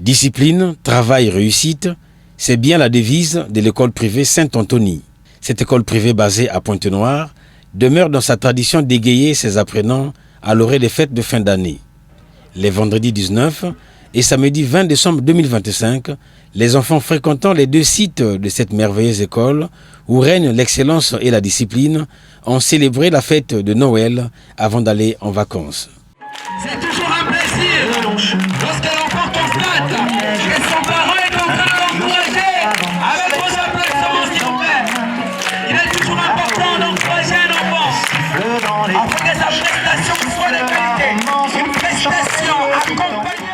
Discipline, travail, réussite, c'est bien la devise de l'école privée Saint-Anthony. Cette école privée basée à Pointe-Noire demeure dans sa tradition d'égayer ses apprenants à l'orée des fêtes de fin d'année. Les vendredis 19 et samedi 20 décembre 2025, les enfants fréquentant les deux sites de cette merveilleuse école où règne l'excellence et la discipline ont célébré la fête de Noël avant d'aller en vacances. C'est toujours un plaisir lorsque l'enfant constate que son parent est en train de l'encourager avec vos applaudissements, s'il vous plaît. Il est toujours important d'encourager un enfant afin que sa prestation soit de qualité, une prestation accompagnée.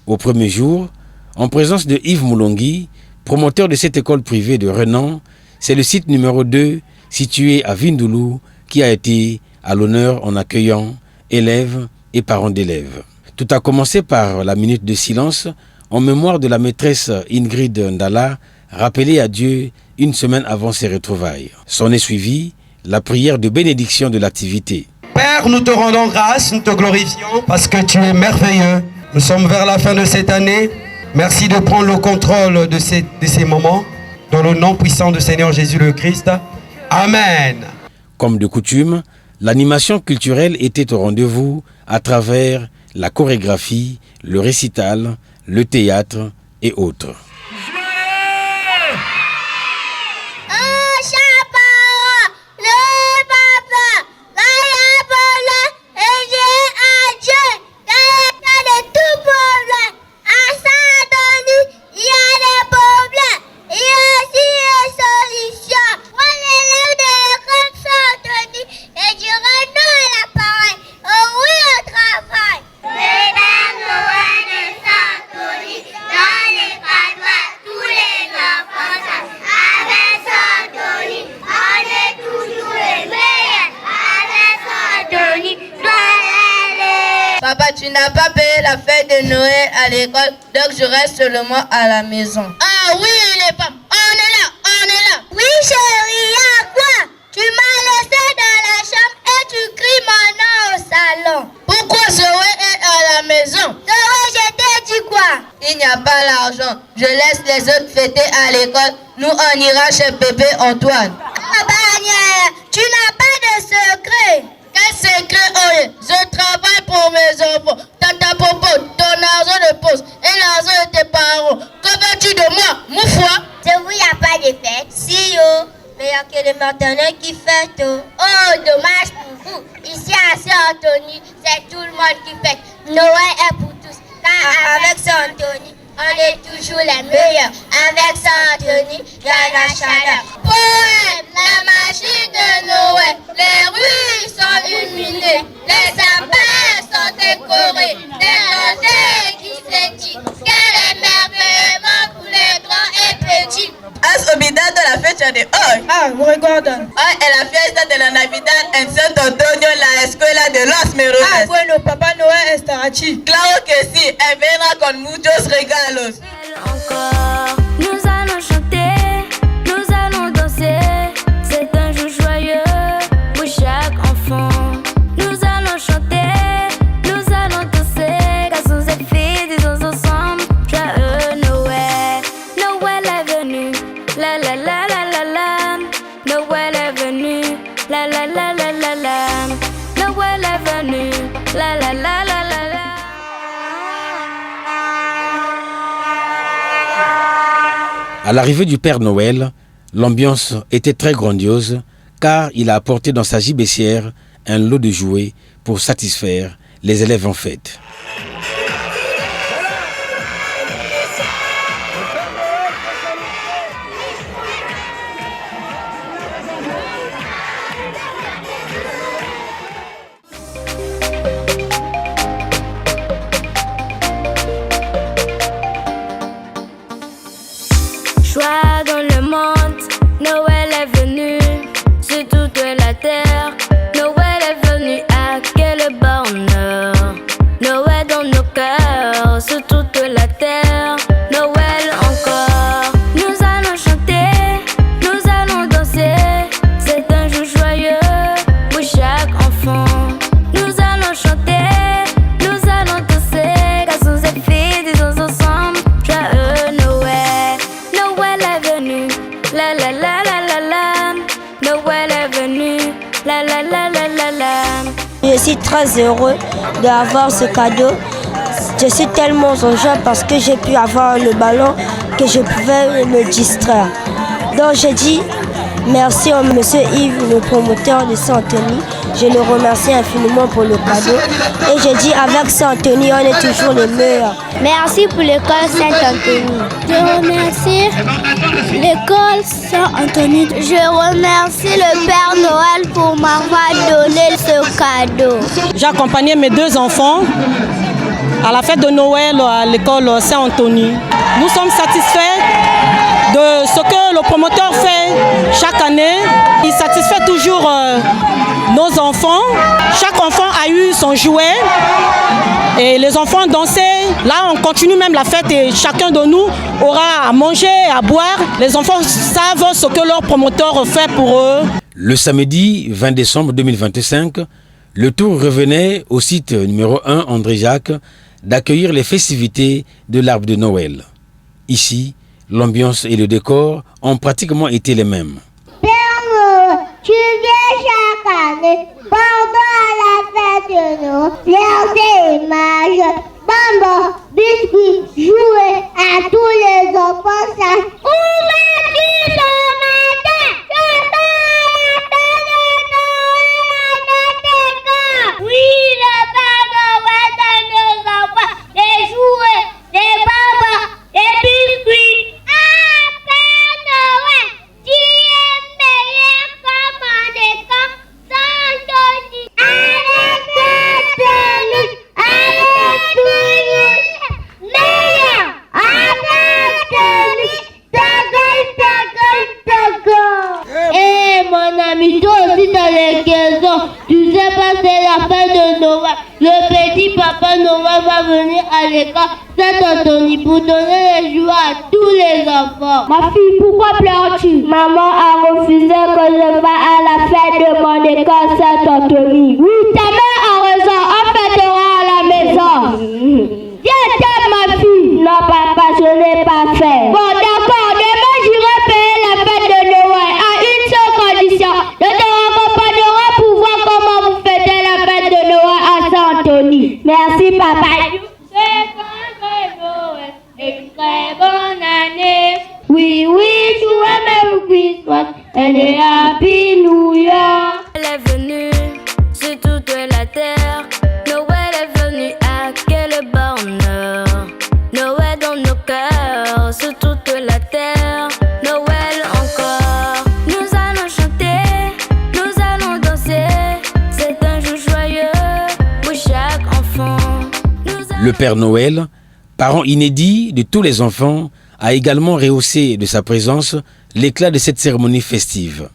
Au premier jour, en présence de Yves Moulongui, promoteur de cette école privée de renom, c'est le site numéro 2, situé à Vindoulou, qui a été à l'honneur en accueillant élèves et parents d'élèves. Tout a commencé par la minute de silence en mémoire de la maîtresse Ingrid Ndala, rappelée à Dieu une semaine avant ses retrouvailles. S'en est suivi la prière de bénédiction de l'activité. Père, nous te rendons grâce, nous te glorifions parce que tu es merveilleux. Nous sommes vers la fin de cette année. Merci de prendre le contrôle de ces moments. Dans le nom puissant du Seigneur Jésus le Christ. Amen. Comme de coutume, l'animation culturelle était au rendez-vous à travers la chorégraphie, le récital, le théâtre et autres. Papa, tu n'as pas payé la fête de Noël à l'école, donc je reste seulement à la maison. Ah oui, les papas, on est là. Oui, chérie, à quoi? Tu m'as laissé dans la chambre et tu cries mon nom au salon. Pourquoi Zoé est à la maison? Zoé, je t'ai dit quoi? Il n'y a pas l'argent. Je laisse les autres fêter à l'école. Nous, on ira chez Pépé Antoine. Ah bah, tu n'as pas de secret. Quel secret, Oye? Je travaille pour mes enfants. Tata Popo, ton argent de poste et l'argent de tes parents. Que veux-tu de moi, Moufoua? C'est vous, il n'y a pas de fête? Si, yo. Mais il n'y a que les maternelles qui fêtent. Oh, dommage pour vous. Ici à Saint-Anthony, c'est tout le monde qui fête. Noël est pour tous. Car avec Saint-Anthony, on est toujours les meilleurs. Avec Saint-Anthony, il y a la chaleur. Poème, la magie de Noël. Les rues sont illuminées. Les sapins sont décorés. Des rosées qui s'étillent. Quel émerveillement pour les grands et petits. Has olvidado la fecha de hoy. Ah, recuerdan. Hoy es la fiesta de la Navidad en Santo Antonio, la escuela de los Merones. Ah, bueno, Papá Noel estará aquí. Claro que sí, él vendrá con muchos regalos. Encore, nous allons chanter, nous allons danser. C'est un jour joyeux pour chaque enfant. Nous allons chanter, nous allons danser. Garçons et filles, disons ensemble, joyeux Noël. Noël est venu, la la la la la la. Noël est venu, la la la la la la. Noël est venu, la la la la la la. À l'arrivée du Père Noël, l'ambiance était très grandiose car il a apporté dans sa gibecière un lot de jouets pour satisfaire les élèves en fête. Joie dans le monde, Noël est venu sur toute la terre. Noël est venu à quel bonheur. Noël très heureux d'avoir ce cadeau. Je suis tellement en joie parce que j'ai pu avoir le ballon que je pouvais me distraire. Donc j'ai dit merci à M. Yves, le promoteur de Saint-Anthony. Je le remercie infiniment pour le cadeau. Et j'ai dit avec Saint-Anthony, on est toujours les meilleurs. Merci pour l'école Saint-Anthony. Je remercie l'école Saint-Anthony. Je remercie le Père Noël pour m'avoir donné ce cadeau. J'ai accompagné mes 2 enfants à la fête de Noël à l'école Saint-Anthony. Nous sommes satisfaits de ce que le promoteur fait chaque année. Il satisfait toujours nos enfants. Chaque enfant a eu son jouet et les enfants dansaient. Là, on continue même la fête et chacun de nous aura à manger, à boire. Les enfants savent ce que leur promoteur fait pour eux. Le samedi 20 décembre 2025, le tour revenait au site numéro 1 André Jacques d'accueillir les festivités de l'arbre de Noël. Ici, l'ambiance et le décor ont pratiquement été les mêmes. Père Noël, tu viens chaque année pendant la fête de Noël, faire des images, bonbons, biscuits, jouets à tous les enfants. Où vas-tu ce matin? Je vais à la fête de Noël à notre école. Oui, le Père Noël donne nos enfants des jouets, des bonbons, des biscuits. Ah, Père Noël, tu es meilleur comme en école Saint-Anthony. Avec Saint-Anthony, avec tout meilleur. Avec Saint-Anthony, Eh, mon ami, toi aussi t'as les 15 ans. Tu sais pas, c'est la fête de Noël. Le petit papa Noël va venir à l'école Saint-Anthony pour donner les jouets à tous les enfants. Ma fille, pourquoi pleures-tu? Maman a refusé que je vá à la fête de mon école Saint-Anthony. Oui, ta mère a raison, on fêtera à la maison. Viens, ma fille. Non, papa, je n'ai pas fait. Bon, d'accord, demain j'irai payer la fête de Noël à une seule condition. Je te raccompagnerai pour voir comment vous fêtez la fête de Noël à Saint-Anthony. Merci, papa. Noël et une très bonne année. We wish you a Merry Christmas and a Happy New Year. Elle est venue sur toute la terre. Noël est venu à quel bonheur. Noël dans nos cœurs, sur toute la terre. Noël encore. Nous allons chanter, nous allons danser. C'est un jour joyeux pour chaque enfant. Le Père Noël, parent inédit de tous les enfants, a également rehaussé de sa présence l'éclat de cette cérémonie festive.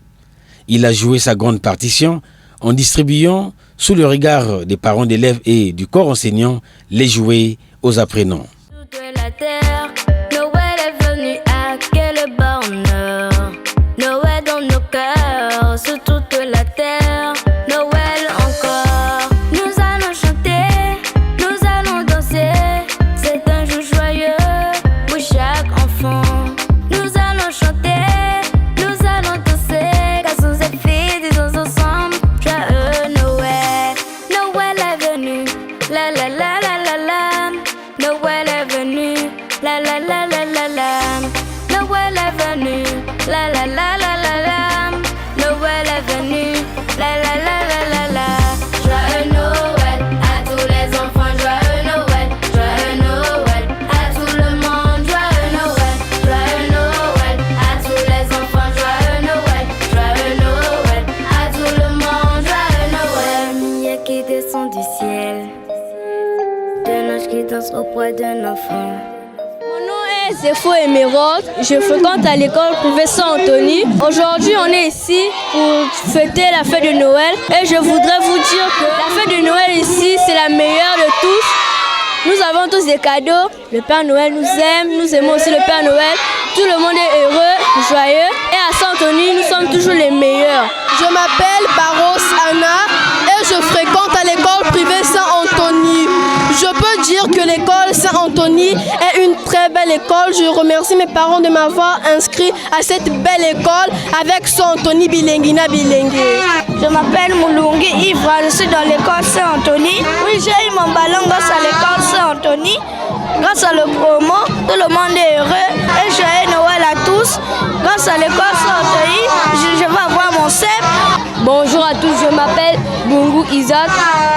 Il a joué sa grande partition en distribuant, sous le regard des parents d'élèves et du corps enseignant, les jouets aux apprenants. Toute la terre, Noël est venu à quel bonheur. Noël dans nos cœurs, sur toute la terre. Noël encore. Nous allons chanter, nous allons danser. C'est un jour joyeux pour chaque enfant. Nous allons chanter, nous allons danser. Garçons et filles, disons ensemble, joyeux Noël. Noël est venu, la la la la la la. Noël est venu, la la la la la la. Noël est venu, la la la la la la. Noël est venu, la la la la la la. Joyeux Noël à tous les enfants, joyeux Noël, joyeux Noël à tout le monde, joyeux Noël, joyeux Noël à tous les enfants, joyeux Noël, joyeux Noël à tout le monde, joyeux Noël. Lumière qui descend du ciel, de l'ange qui danse auprès d'un enfant. Mon nom est Zépho Émeraude, je fréquente à l'école privée Saint-Anthony. Aujourd'hui, on est ici pour fêter la fête de Noël et je voudrais vous dire que la fête de Noël ici, c'est la meilleure de tous. Nous avons tous des cadeaux, le Père Noël nous aime, nous aimons aussi le Père Noël. Tout le monde est heureux, joyeux et à Saint-Anthony, nous sommes toujours les meilleurs. Je m'appelle Barros Anna et je fréquente à l'école privée Saint-Anthony. Je peux dire que l'école Saint-Anthony est une très belle école. Je remercie mes parents de m'avoir inscrit à cette belle école avec Saint-Anthony Bilengina Bilengue. Je m'appelle Moulungi Ivra, je suis dans l'école Saint-Anthony. Oui, j'ai eu mon ballon grâce à l'école Saint-Anthony. Grâce à le promo, tout le monde est heureux. Et joyeux Noël à tous. Grâce à l'école Saint-Anthony, je vais avoir mon CEP. Bonjour à tous, je m'appelle Bungu Isaac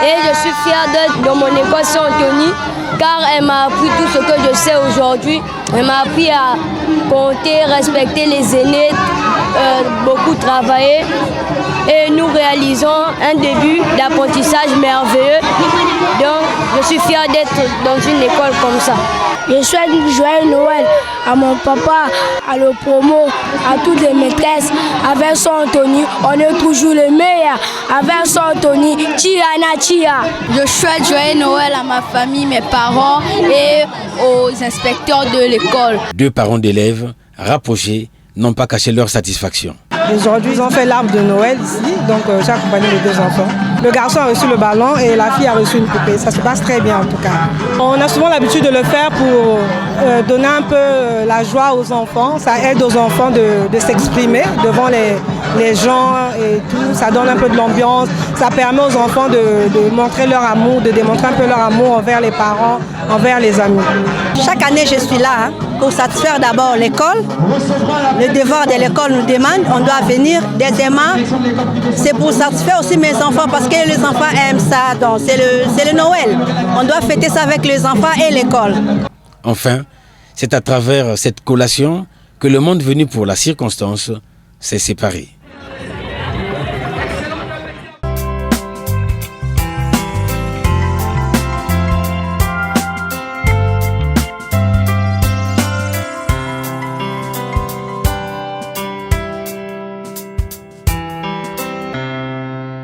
et je suis fier d'être dans mon école Saint-Anthony car elle m'a appris tout ce que je sais aujourd'hui. Elle m'a appris à compter, respecter les aînés, beaucoup travailler et nous réalisons un début d'apprentissage merveilleux. Donc je suis fier d'être dans une école comme ça. Je souhaite joyeux Noël à mon papa, à le promo, à toutes les maîtresses. Avec Saint-Anthony, on est toujours les meilleurs. Avec Saint-Anthony, Tiana Tia. Je souhaite joyeux Noël à ma famille, mes parents et aux inspecteurs de l'école. 2 parents d'élèves rapprochés n'ont pas caché leur satisfaction. Aujourd'hui, ils ont fait l'arbre de Noël ici, donc j'ai accompagné les 2 enfants. Le garçon a reçu le ballon et la fille a reçu une poupée. Ça se passe très bien en tout cas. On a souvent l'habitude de le faire pour donner un peu la joie aux enfants. Ça aide aux enfants de s'exprimer devant les gens et tout. Ça donne un peu de l'ambiance. Ça permet aux enfants de montrer leur amour, de démontrer un peu leur amour envers les parents, envers les amis. Chaque année, je suis là pour satisfaire d'abord l'école. Le devoir de l'école nous demande, on doit venir dès demain. C'est pour satisfaire aussi mes enfants parce que les enfants aiment ça. Donc c'est le Noël. On doit fêter ça avec les enfants et l'école. Enfin, c'est à travers cette collation que le monde venu pour la circonstance s'est séparé.